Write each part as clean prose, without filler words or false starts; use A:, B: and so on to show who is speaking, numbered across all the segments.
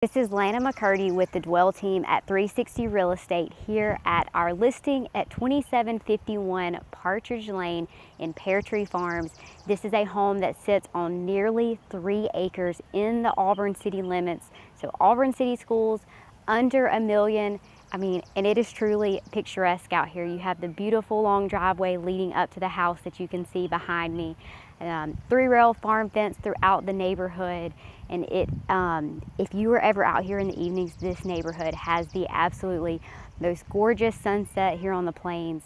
A: This is Lana McCurdy with the Dwell team at 360 Real Estate here at our listing at 2751 Partridge Lane in Pear Tree Farms. This is a home that sits on nearly 3 acres in the Auburn City limits. So Auburn City Schools, under 1Million. And it is truly picturesque out here. You have the beautiful long driveway leading up to the house that you can see behind me. 3-rail farm fence throughout the neighborhood. And if you were ever out here in the evenings, this neighborhood has the absolutely most gorgeous sunset here on the plains.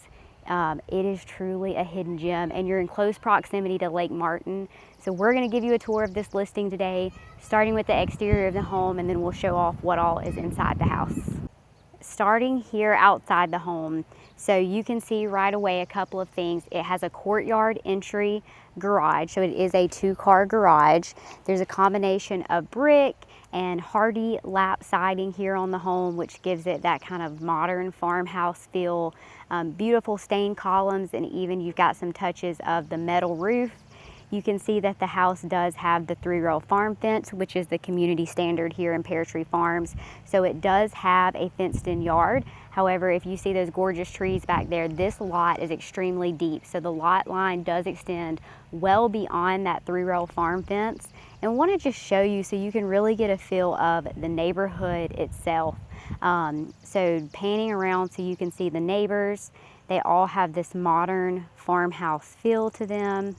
A: It is truly a hidden gem, and you're in close proximity to Lake Martin. So we're going to give you a tour of this listing today, starting with the exterior of the home, and then we'll show off what all is inside the house. Starting here outside the home, so you can see right away a couple of things. It has a courtyard entry garage, so it is a 2-car garage. There's a combination of brick and hardy lap siding here on the home, which gives it that kind of modern farmhouse feel. Beautiful stained columns, and even you've got some touches of the metal roof. You can see that the house does have the 3-rail farm fence, which is the community standard here in Pear Tree Farms. So it does have a fenced-in yard. However, if you see those gorgeous trees back there, this lot is extremely deep. So the lot line does extend well beyond that 3-rail farm fence. And I want to just show you so you can really get a feel of the neighborhood itself. So panning around so you can see the neighbors. They all have this modern farmhouse feel to them.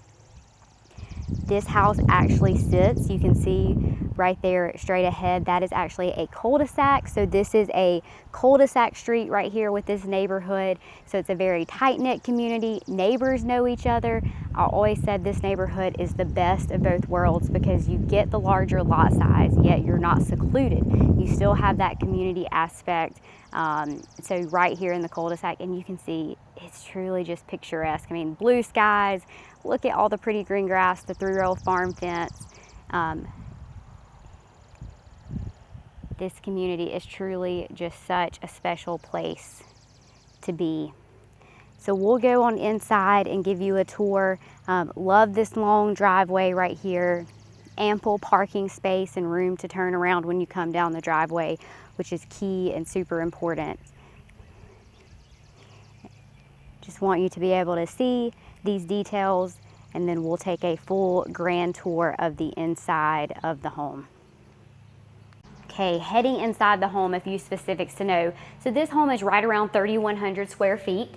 A: This house actually sits, you can see right there straight ahead, that is actually a cul-de-sac. So this is a cul-de-sac street right here with this neighborhood. So it's a very tight-knit community. Neighbors know each other. I always said this neighborhood is the best of both worlds because you get the larger lot size, yet you're not secluded. You still have that community aspect. So right here in the cul-de-sac, and you can see it's truly just picturesque. Blue skies, look at all the pretty green grass, the 3-rail farm fence. This community is truly just such a special place to be. So we'll go on inside and give you a tour. Love this long driveway right here. Ample parking space and room to turn around when you come down the driveway, which is key and super important. Just want you to be able to see these details, and then we'll take a full grand tour of the inside of the home. Okay, heading inside the home, a few specifics to know. So this home is right around 3,100 square feet.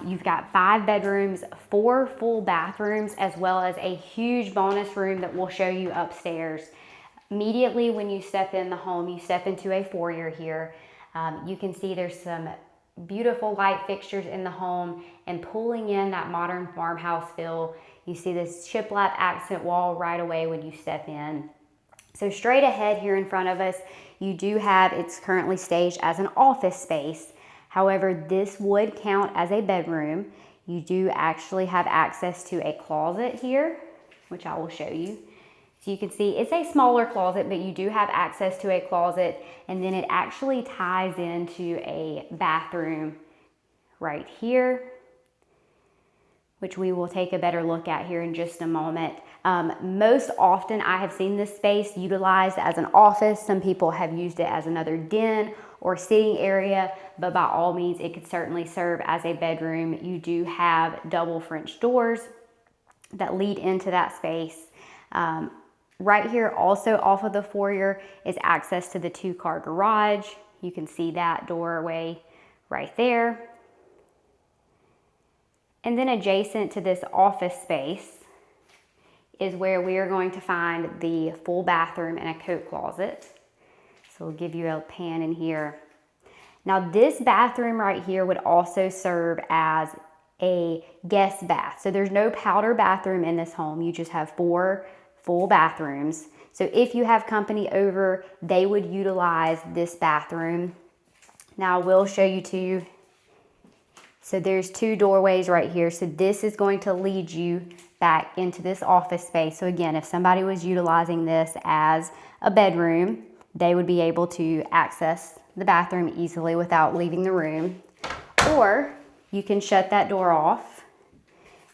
A: You've got 5 bedrooms, 4 full bathrooms, as well as a huge bonus room that we'll show you upstairs. Immediately when you step in the home, you step into a foyer here. You can see there's some beautiful light fixtures in the home and pulling in that modern farmhouse feel. You see this shiplap accent wall right away when you step in. So straight ahead here in front of us, you do have, it's currently staged as an office space. However, this would count as a bedroom. You do actually have access to a closet here, which I will show you. So you can see it's a smaller closet, but you do have access to a closet, and then it actually ties into a bathroom right here, which we will take a better look at here in just a moment. Most often I have seen this space utilized as an office. Some people have used it as another den or sitting area, but by all means it could certainly serve as a bedroom. You do have double French doors that lead into that space. Right here also off of the foyer is access to the 2-car garage. You can see that doorway right there. And then adjacent to this office space is where we are going to find the full bathroom and a coat closet. So we'll give you a pan in here. Now this bathroom right here would also serve as a guest bath. So there's no powder bathroom in this home. You just have 4 full bathrooms. So if you have company over, they would utilize this bathroom. Now I will show you too. So there's 2 doorways right here. So this is going to lead you back into this office space. So again, if somebody was utilizing this as a bedroom, they would be able to access the bathroom easily without leaving the room. Or you can shut that door off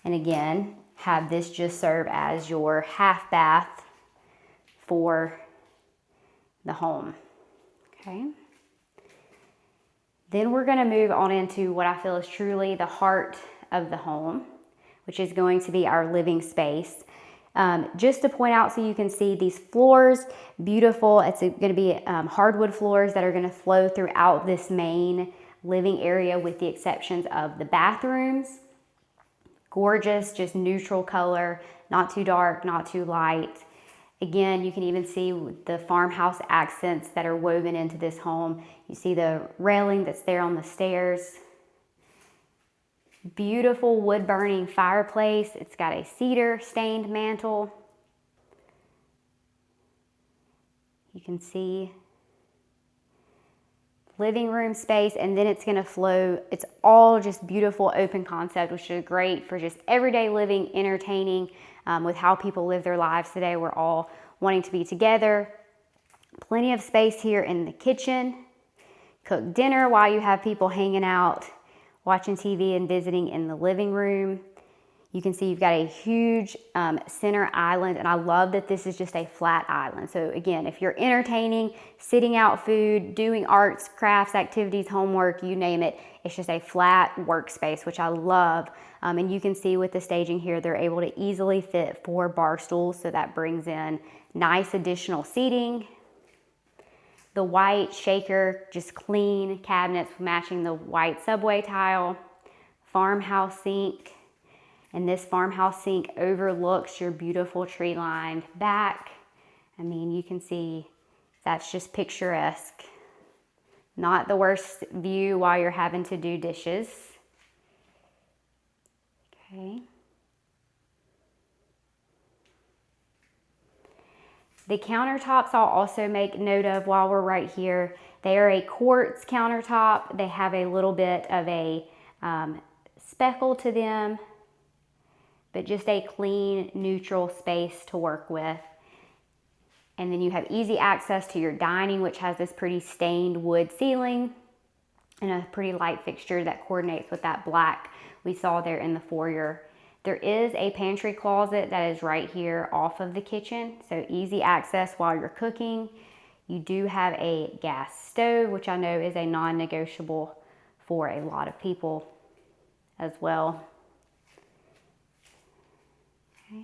A: and again, have this just serve as your half bath for the home. Okay. Then we're going to move on into what I feel is truly the heart of the home, which is going to be our living space. Just to point out so you can see these floors, beautiful. It's going to be hardwood floors that are going to flow throughout this main living area with the exceptions of the bathrooms. Gorgeous, just neutral color, not too dark, not too light. Again, you can even see the farmhouse accents that are woven into this home. You see the railing that's there on the stairs. Beautiful wood burning fireplace. It's got a cedar stained mantle. You can see living room space, and then it's going to flow. It's all just beautiful open concept, which is great for just everyday living, entertaining with how people live their lives today. We're all wanting to be together. Plenty of space here in the kitchen. Cook dinner while you have people hanging out, watching TV and visiting in the living room. You can see you've got a huge center island, and I love that this is just a flat island. So again, if you're entertaining, sitting out food, doing arts, crafts, activities, homework, you name it, it's just a flat workspace, which I love. And you can see with the staging here, they're able to easily fit 4 bar stools, so that brings in nice additional seating. The white shaker, just clean cabinets matching the white subway tile. Farmhouse sink. And this farmhouse sink overlooks your beautiful tree-lined back. I mean, you can see that's just picturesque. Not the worst view while you're having to do dishes. Okay. The countertops I'll also make note of while we're right here. They are a quartz countertop. They have a little bit of a speckle to them, but just a clean, neutral space to work with. And then you have easy access to your dining, which has this pretty stained wood ceiling and a pretty light fixture that coordinates with that black we saw there in the foyer. There is a pantry closet that is right here off of the kitchen, so easy access while you're cooking. You do have a gas stove, which I know is a non-negotiable for a lot of people as well. Okay.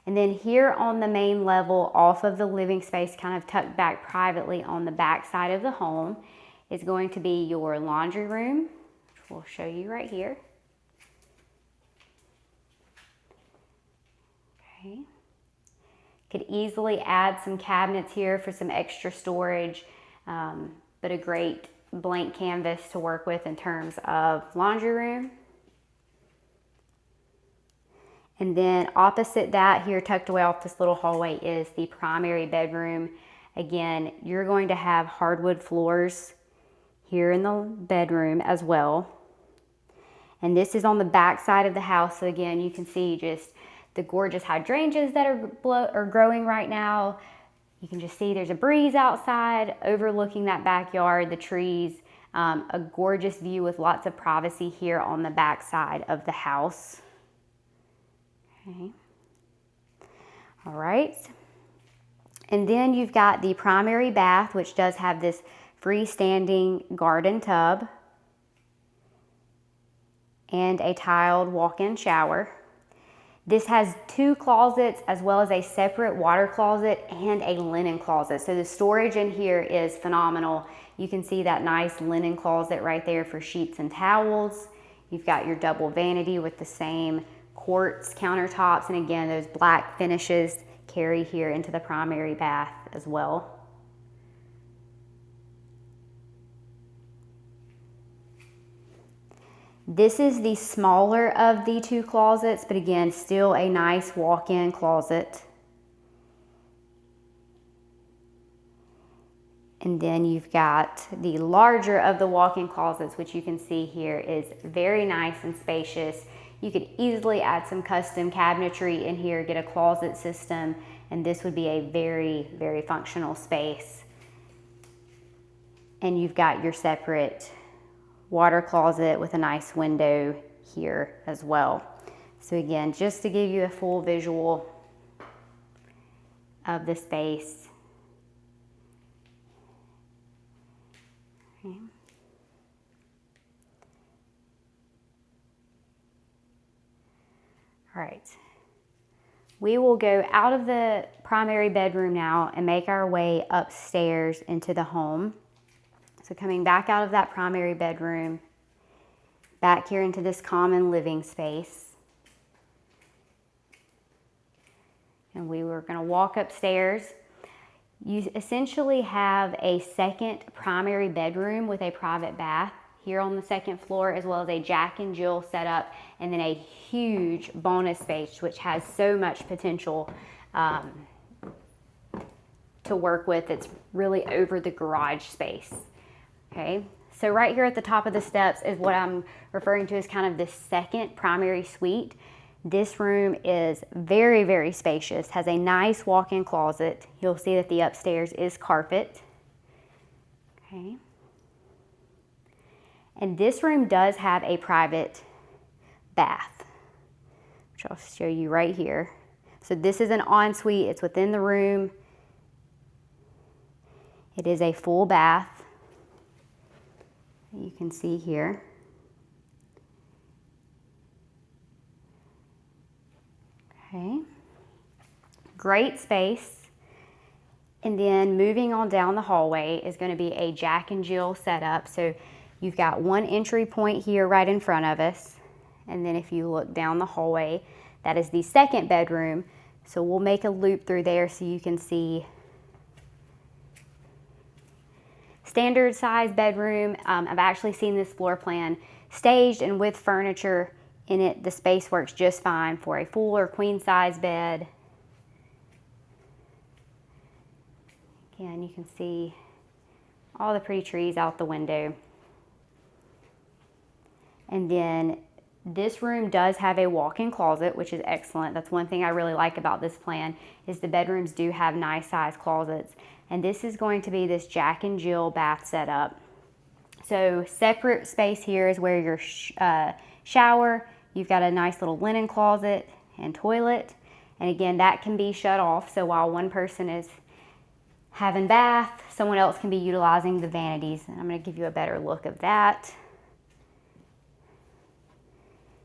A: And then here on the main level, off of the living space, kind of tucked back privately on the back side of the home, is going to be your laundry room, which we'll show you right here. Okay. Could easily add some cabinets here for some extra storage, but a great blank canvas to work with in terms of laundry room. And then opposite that here, tucked away off this little hallway, is the primary bedroom. Again, you're going to have hardwood floors here in the bedroom as well. And this is on the back side of the house. So again, you can see just the gorgeous hydrangeas that are growing right now. You can just see there's a breeze outside overlooking that backyard, the trees, a gorgeous view with lots of privacy here on the back side of the house. Okay. All right. And then you've got the primary bath, which does have this freestanding garden tub and a tiled walk-in shower. This has 2 closets as well as a separate water closet and a linen closet. So the storage in here is phenomenal. You can see that nice linen closet right there for sheets and towels. You've got your double vanity with the same quartz countertops, and again, those black finishes carry here into the primary bath as well. This is the smaller of the 2 closets, but again, still a nice walk-in closet. And then you've got the larger of the walk-in closets, which you can see here is very nice and spacious. You could easily add some custom cabinetry in here, get a closet system, and this would be a very, very functional space. And you've got your separate water closet with a nice window here as well. So again, just to give you a full visual of the space. Okay. All right. We will go out of the primary bedroom now and make our way upstairs into the home. So coming back out of that primary bedroom, back here into this common living space. And we were going to walk upstairs. You essentially have a second primary bedroom with a private bath here on the second floor, as well as a Jack and Jill setup, and then a huge bonus space, which has so much potential to work with. It's really over the garage space. Okay, so right here at the top of the steps is what I'm referring to as kind of the second primary suite. This room is very, very spacious, has a nice walk-in closet. You'll see that the upstairs is carpet. Okay. And this room does have a private bath, which I'll show you right here. So this is an ensuite. It's within the room. It is a full bath. You can see here. Okay. Great space. And then moving on down the hallway is going to be a Jack and Jill setup. So you've got one entry point here right in front of us. And then if you look down the hallway, that is the second bedroom. So we'll make a loop through there so you can see standard size bedroom. I've actually seen this floor plan staged and with furniture in it. The space works just fine for a full or queen size bed. Again, you can see all the pretty trees out the window. And then this room does have a walk-in closet, which is excellent. That's one thing I really like about this plan, is the bedrooms do have nice size closets. And this is going to be this Jack and Jill bath setup. So separate space here is where your shower, you've got a nice little linen closet and toilet. And again, that can be shut off. So while one person is having bath, someone else can be utilizing the vanities. And I'm going to give you a better look of that.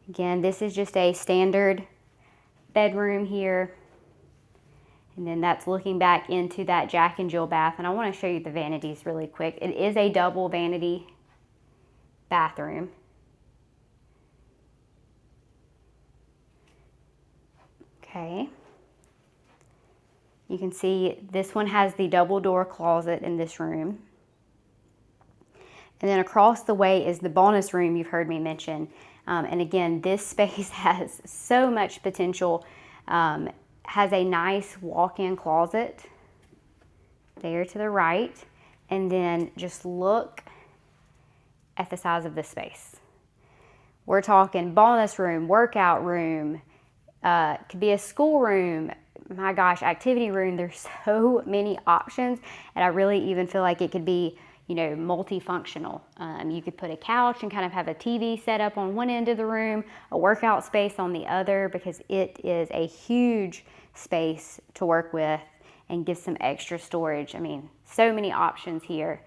A: Again, this is just a standard bedroom here. And then that's looking back into that Jack and Jill bath. And I want to show you the vanities really quick. It is a double vanity bathroom. Okay. You can see this one has the double door closet in this room. And then across the way is the bonus room you've heard me mention. And again, this space has so much potential. Has a nice walk-in closet there to the right. And then just look at the size of this space. We're talking bonus room, workout room, could be a school room, my gosh, activity room. There's so many options, and I really even feel like it could be, you know, multifunctional. You could put a couch and kind of have a TV set up on one end of the room, a workout space on the other, because it is a huge space to work with and give some extra storage. I mean, so many options here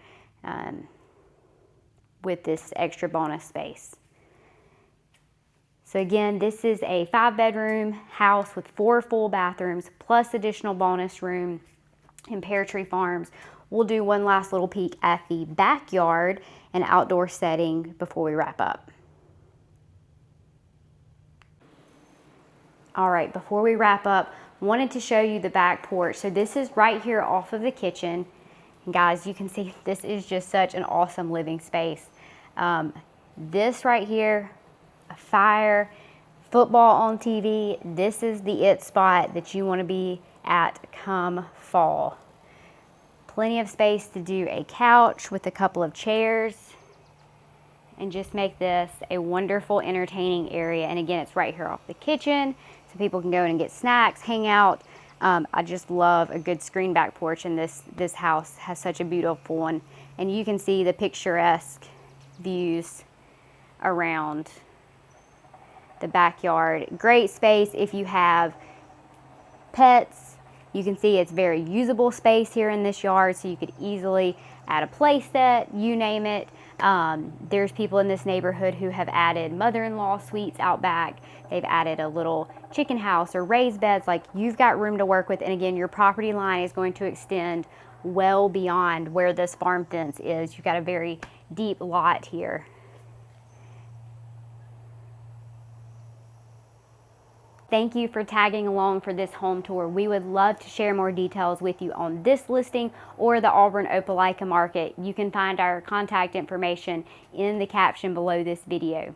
A: with this extra bonus space. So again, this is a 5-bedroom house with 4 full bathrooms plus additional bonus room in Pear Tree Farms. We'll do one last little peek at the backyard and outdoor setting before we wrap up. All right, before we wrap up, wanted to show you the back porch. So this is right here off of the kitchen. And guys, you can see this is just such an awesome living space. This right here, a fire, football on TV. This is the it spot that you want to be at come fall. Plenty of space to do a couch with a couple of chairs and just make this a wonderful entertaining area. And again, it's right here off the kitchen, so people can go in and get snacks, hang out. I just love a good screen back porch, and this house has such a beautiful one. And you can see the picturesque views around the backyard. Great space if you have pets. You can see it's very usable space here in this yard, so you could easily add a play set, you name it. There's people in this neighborhood who have added mother-in-law suites out back. They've added a little chicken house or raised beds. Like, you've got room to work with. And again, your property line is going to extend well beyond where this farm fence is. You've got a very deep lot here. Thank you for tagging along for this home tour. We would love to share more details with you on this listing or the Auburn Opelika market. You can find our contact information in the caption below this video.